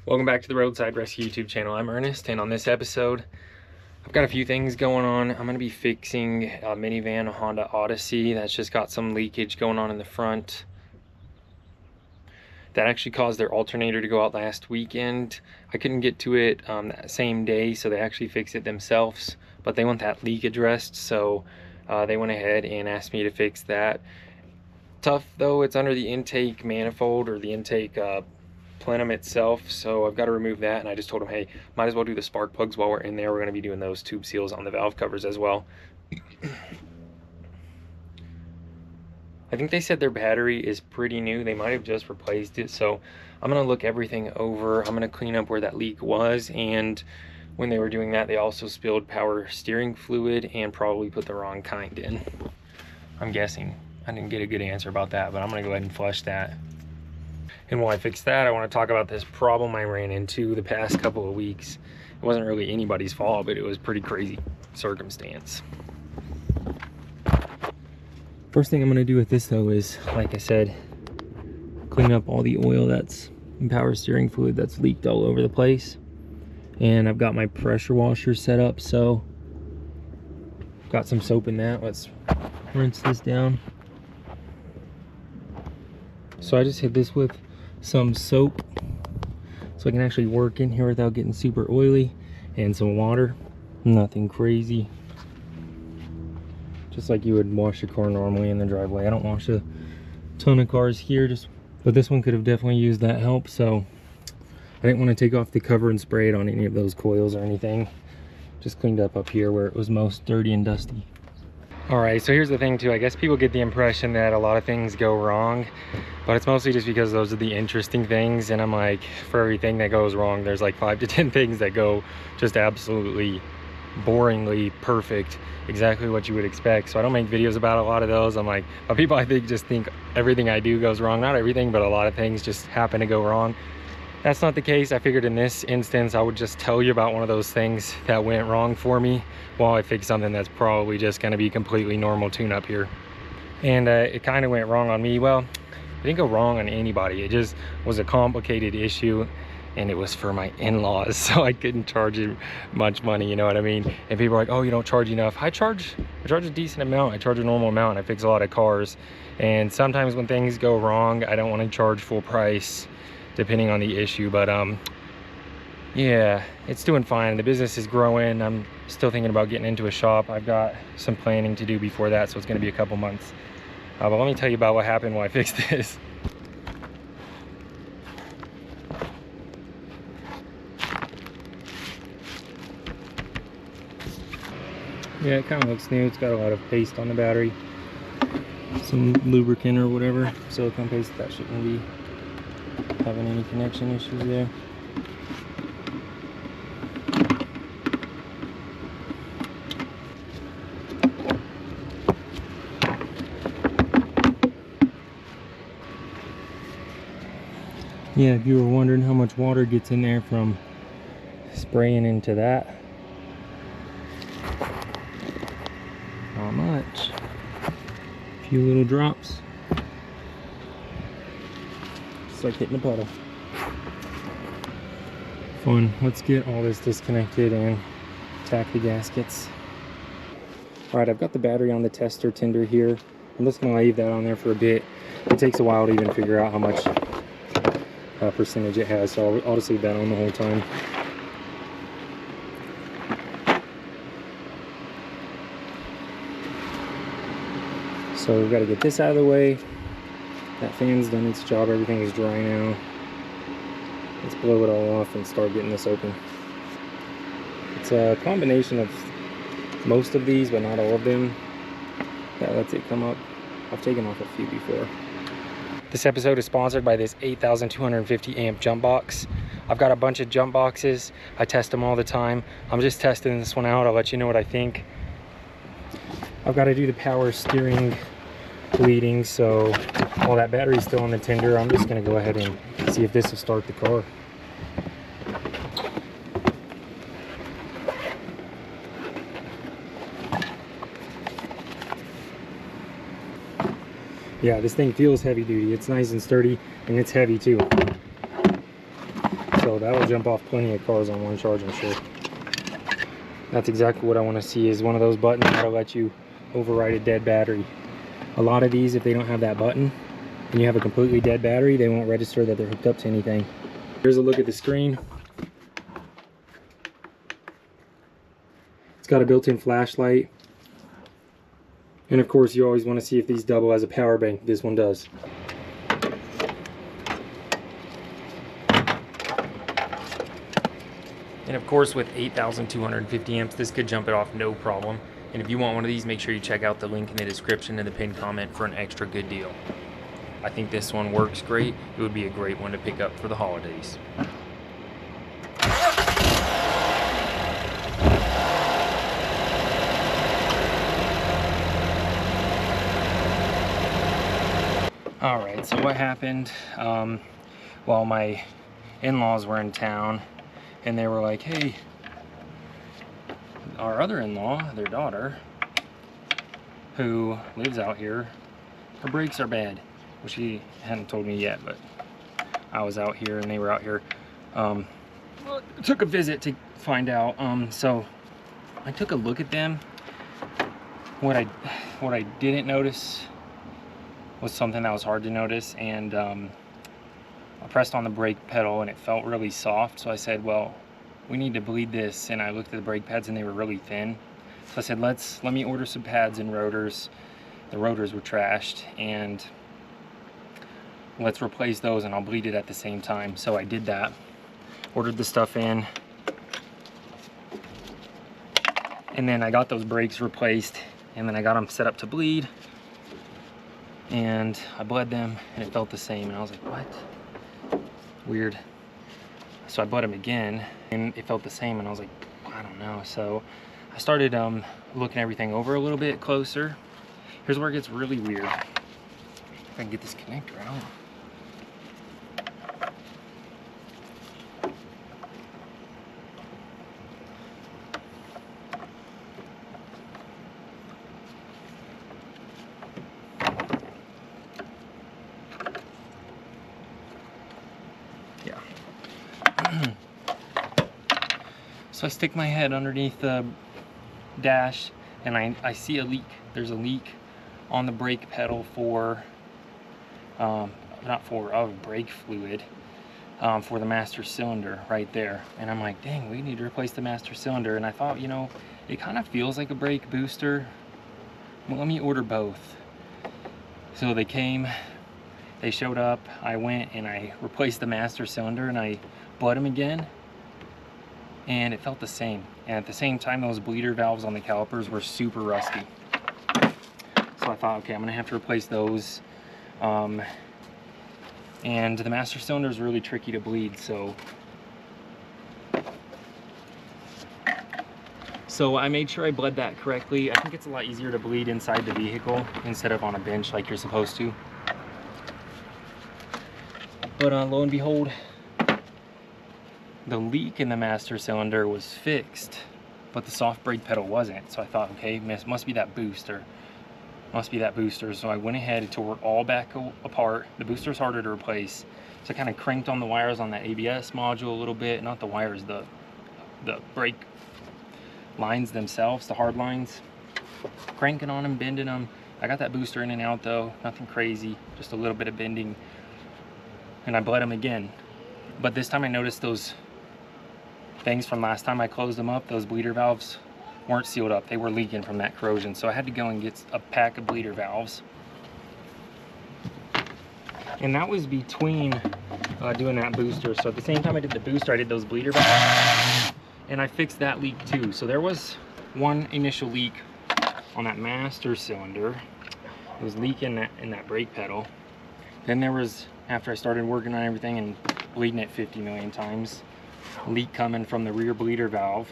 Welcome back to the Roadside Rescue YouTube channel. I'm Ernest, and on this episode, I've got a few things going on. I'm going to be fixing a minivan, a Honda Odyssey, that's just got some leakage going on in the front. That actually caused their alternator to go out last weekend. I couldn't get to it that same day, so they actually fixed it themselves, but they want that leak addressed, so they went ahead and asked me to fix that. Tough though, it's under the intake manifold or the intake plenum itself, so I've got to remove that, and I just told them, hey, might as well do the spark plugs while we're in there. We're going to be doing those tube seals on the valve covers as well. I think they said their battery is pretty new. They might have just replaced it, so I'm going to look everything over. I'm going to clean up where that leak was, and when they were doing that, they also spilled power steering fluid and probably put the wrong kind in. I'm guessing. I didn't get a good answer about that, but I'm going to go ahead and flush that. And while I fix that, I want to talk about this problem I ran into the past couple of weeks. It wasn't really anybody's fault, but it was pretty crazy circumstance. First thing I'm going to do with this though is, like I said, clean up all the oil that's in power steering fluid that's leaked all over the place. And I've got my pressure washer set up, so got some soap in that. Let's rinse this down. So I just hit this with some soap so I can actually work in here without getting super oily, and some water. Nothing crazy, just like you would wash your car normally in the driveway. I don't wash a ton of cars here, but this one could have definitely used that help, so I didn't want to take off the cover and spray it on any of those coils or anything. Just cleaned up here where it was most dirty and dusty. Alright, so here's the thing too. I guess people get the impression that a lot of things go wrong, but it's mostly just because those are the interesting things, and I'm like, for everything that goes wrong, there's like 5 to 10 things that go just absolutely boringly perfect, exactly what you would expect. So I don't make videos about a lot of those. I'm like, but people I think just think everything I do goes wrong. Not everything, but a lot of things just happen to go wrong. That's not the case. I figured in this instance I would just tell you about one of those things that went wrong for me while I fix something that's probably just going to be completely normal tune-up here. And it kind of went wrong on me. Well, it didn't go wrong on anybody. It just was a complicated issue, and it was for my in-laws, so I couldn't charge it much money, you know what I mean? And people are like, oh, you don't charge enough. I charge a decent amount. I charge a normal amount. I fix a lot of cars, and sometimes when things go wrong, I don't want to charge full price depending on the issue. But yeah, it's doing fine. The business is growing. I'm still thinking about getting into a shop. I've got some planning to do before that, so it's going to be a couple months. But let me tell you about what happened while I fixed this. Yeah, it kind of looks new. It's got a lot of paste on the battery, some lubricant or whatever, silicone paste. That shouldn't be having any connection issues there. Yeah, if you were wondering how much water gets in there from spraying into that, not much. A few little drops. Just like hitting a puddle. Fun. Let's get all this disconnected and tack the gaskets. Alright, I've got the battery on the tester tender here. I'm just going to leave that on there for a bit. It takes a while to even figure out how much percentage it has, so I'll just leave that on the whole time. So we've got to get this out of the way. That fan's done its job. Everything is dry now. Let's blow it all off and start getting this open. It's a combination of most of these, but not all of them, that lets it come up. I've taken off a few before. This episode is sponsored by this 8,250 amp jump box. I've got a bunch of jump boxes. I test them all the time. I'm just testing this one out. I'll let you know what I think. I've got to do the power steering bleeding, so while that battery's still on the tender, I'm just going to go ahead and see if this will start the car. Yeah, this thing feels heavy duty. It's nice and sturdy, and it's heavy too. So that'll jump off plenty of cars on one charge, I'm sure. That's exactly what I want to see, is one of those buttons that'll let you override a dead battery. A lot of these, if they don't have that button and you have a completely dead battery, they won't register that they're hooked up to anything. Here's a look at the screen. It's got a built-in flashlight. And of course, you always want to see if these double as a power bank. This one does. And of course, with 8,250 amps, this could jump it off no problem. And if you want one of these, make sure you check out the link in the description and the pinned comment for an extra good deal. I think this one works great. It would be a great one to pick up for the holidays. Alright, so what happened? Well, my in-laws were in town, and they were like, hey, our other in-law, their daughter, who lives out here, her brakes are bad. Well, she hadn't told me yet, but I was out here and they were out here. Took a visit to find out. So I took a look at them. What I didn't notice was something that was hard to notice, and I pressed on the brake pedal and it felt really soft. So I said, well, we need to bleed this. And I looked at the brake pads and they were really thin. So I said, let me order some pads and rotors. The rotors were trashed, and let's replace those and I'll bleed it at the same time. So I did that, ordered the stuff in, and then I got those brakes replaced, and then I got them set up to bleed, and I bled them and it felt the same, and I was like, what? Weird. So I bled them again and it felt the same, and I was like, I don't know. So I started looking everything over a little bit closer. Here's where it gets really weird. If I can get this connector out. So I stick my head underneath the dash and I see a leak. There's a leak on the brake pedal for, of brake fluid for the master cylinder right there. And I'm like, dang, we need to replace the master cylinder. And I thought, you know, it kind of feels like a brake booster. Well, let me order both. So they came, they showed up, I went and I replaced the master cylinder and I bled them again, and it felt the same. And at the same time, those bleeder valves on the calipers were super rusty. So I thought, okay, I'm gonna have to replace those. And the master cylinder is really tricky to bleed, so I made sure I bled that correctly. I think it's a lot easier to bleed inside the vehicle instead of on a bench like you're supposed to. But lo and behold, the leak in the master cylinder was fixed, but the soft brake pedal wasn't. So I thought, okay, must be that booster. So I went ahead and tore it all back apart. The booster's harder to replace. So I kind of cranked on the wires on that ABS module a little bit. Not the wires, the brake lines themselves, the hard lines. Cranking on them, bending them. I got that booster in and out though, nothing crazy, just a little bit of bending. And I bled them again. But this time I noticed those things from last time I closed them up, those bleeder valves weren't sealed up. They were leaking from that corrosion. So I had to go and get a pack of bleeder valves. And that was between doing that booster. So at the same time I did the booster, I did those bleeder valves. And I fixed that leak too. So there was one initial leak on that master cylinder. It was leaking in that brake pedal. Then there was, after I started working on everything and bleeding it 50 million times, a leak coming from the rear bleeder valve.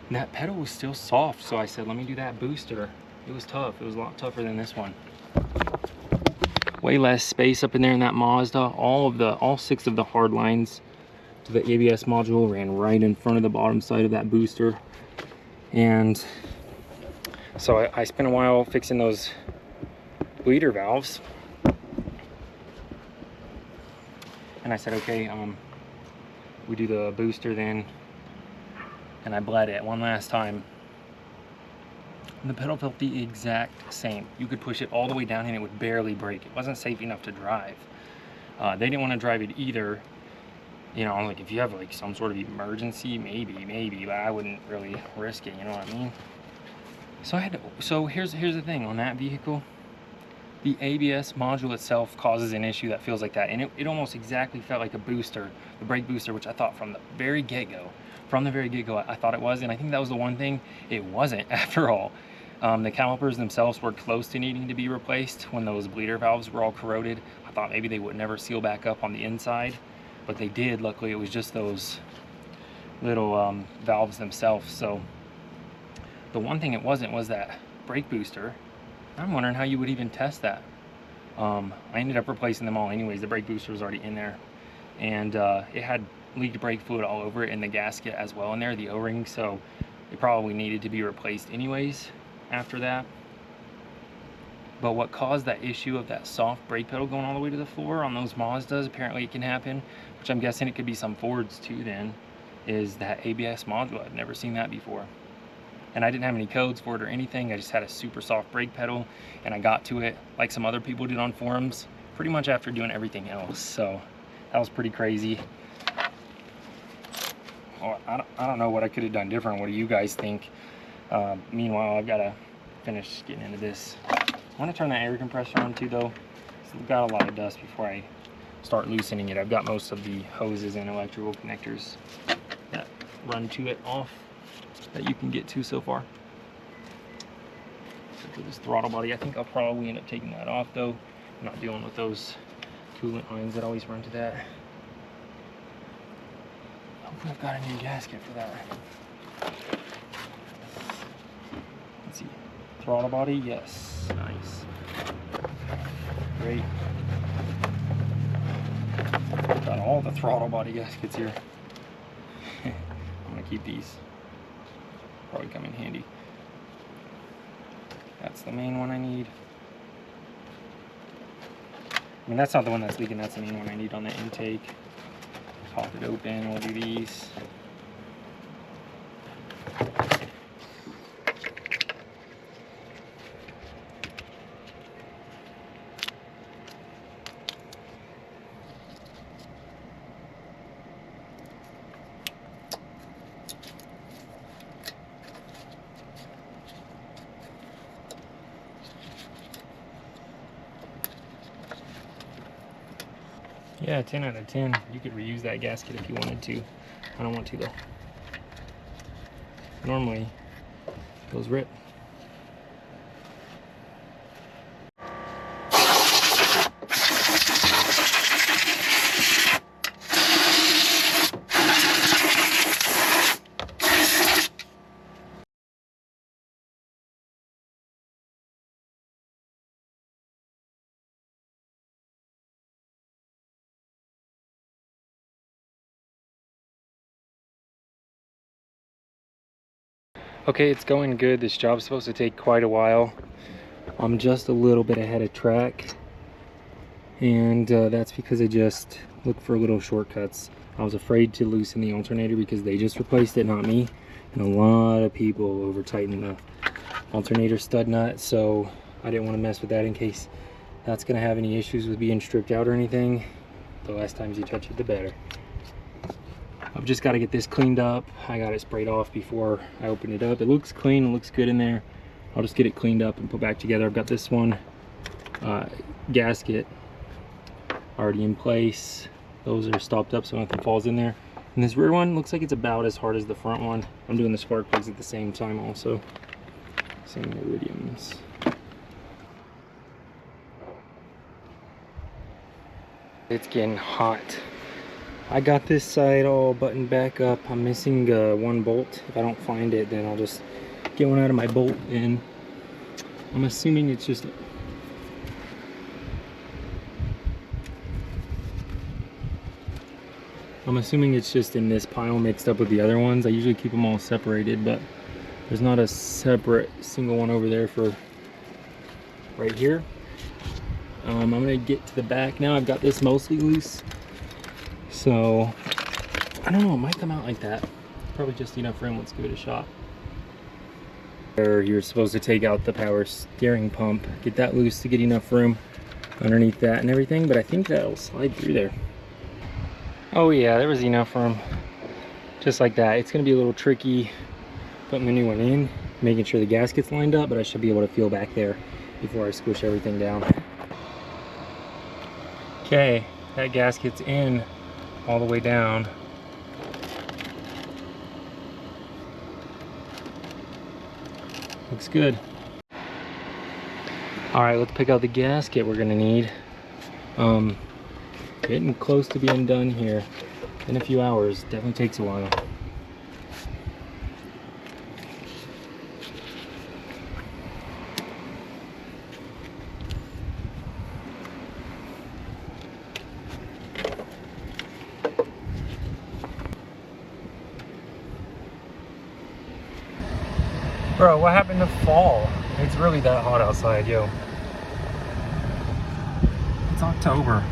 And that pedal was still soft, so I said, let me do that booster. It was tough. It was a lot tougher than this one. Way less space up in there in that Mazda. All 6 of the hard lines to the ABS module ran right in front of the bottom side of that booster. And so I spent a while fixing those bleeder valves. And I said, okay, We do the booster then, and I bled it one last time. And the pedal felt the exact same. You could push it all the way down and it would barely break. It wasn't safe enough to drive. They didn't want to drive it either. You know, like if you have like some sort of emergency, maybe, but I wouldn't really risk it, you know what I mean? So I had to, so here's the thing on that vehicle. The ABS module itself causes an issue that feels like that, and it almost exactly felt like a booster, the brake booster, which I thought from the very get-go, I thought it was, and I think that was the one thing it wasn't after all. The calipers themselves were close to needing to be replaced when those bleeder valves were all corroded. I thought maybe they would never seal back up on the inside, but they did. Luckily, it was just those little valves themselves. So the one thing it wasn't was that brake booster. I'm wondering how you would even test that. I ended up replacing them all anyways. The brake booster was already in there, and it had leaked brake fluid all over it, and the gasket as well in there, the O-ring, so it probably needed to be replaced anyways after that. But what caused that issue of that soft brake pedal going all the way to the floor on those Mazdas, apparently it can happen, which I'm guessing it could be some Fords too then, is that ABS module. I've never seen that before. And I didn't have any codes for it or anything. I just had a super soft brake pedal, and I got to it like some other people did on forums pretty much after doing everything else. So that was pretty crazy. Well, I don't know what I could have done different. What do you guys think? Meanwhile, I've got to finish getting into this. I want to turn that air compressor on too though. It's got a lot of dust before I start loosening it. I've got most of the hoses and electrical connectors that run to it off that you can get to so far. So for this throttle body, I think I'll probably end up taking that off though. I'm not dealing with those coolant lines that always run to that. Hopefully I've got a new gasket for that. Let's see. Throttle body, yes. Nice. Great. Got all the throttle body gaskets here. I'm gonna keep these. Probably come in handy. That's the main one I need. I mean, that's not the one that's leaking, that's the main one I need on the intake. Pop it open, we'll do these. Yeah, 10 out of 10. You could reuse that gasket if you wanted to. I don't want to though. Normally, those rip. Okay, it's going good. This job's supposed to take quite a while. I'm just a little bit ahead of track, and that's because I just look for little shortcuts. I was afraid to loosen the alternator because they just replaced it, not me, and a lot of people over tightened the alternator stud nut, so I didn't want to mess with that in case that's going to have any issues with being stripped out or anything. The less times you touch it, the better. I've just got to get this cleaned up. I got it sprayed off before I opened it up. It looks clean, it looks good in there. I'll just get it cleaned up and put back together. I've got this one gasket already in place. Those are stopped up so nothing falls in there. And this rear one looks like it's about as hard as the front one. I'm doing the spark plugs at the same time also. Same iridiums. It's getting hot. I got this side all buttoned back up. I'm missing one bolt. If I don't find it, then I'll just get one out of my bolt bin. I'm assuming it's just in this pile mixed up with the other ones. I usually keep them all separated, but there's not a separate single one over there for right here. I'm gonna get to the back now. I've got this mostly loose, so I don't know, it might come out like that. Probably just enough room. Let's give it a shot. There, you're supposed to take out the power steering pump, get that loose to get enough room underneath that and everything, but I think that'll slide through there. Oh yeah, there was enough room. Just like that. It's gonna be a little tricky putting the new one in, making sure the gasket's lined up, but I should be able to feel back there before I squish everything down. Okay, that gasket's in all the way down. Looks good. All right, let's pick out the gasket we're gonna need. Getting close to being done here in a few hours. Definitely takes a while. Bro, what happened to fall? It's really that hot outside, yo. It's October.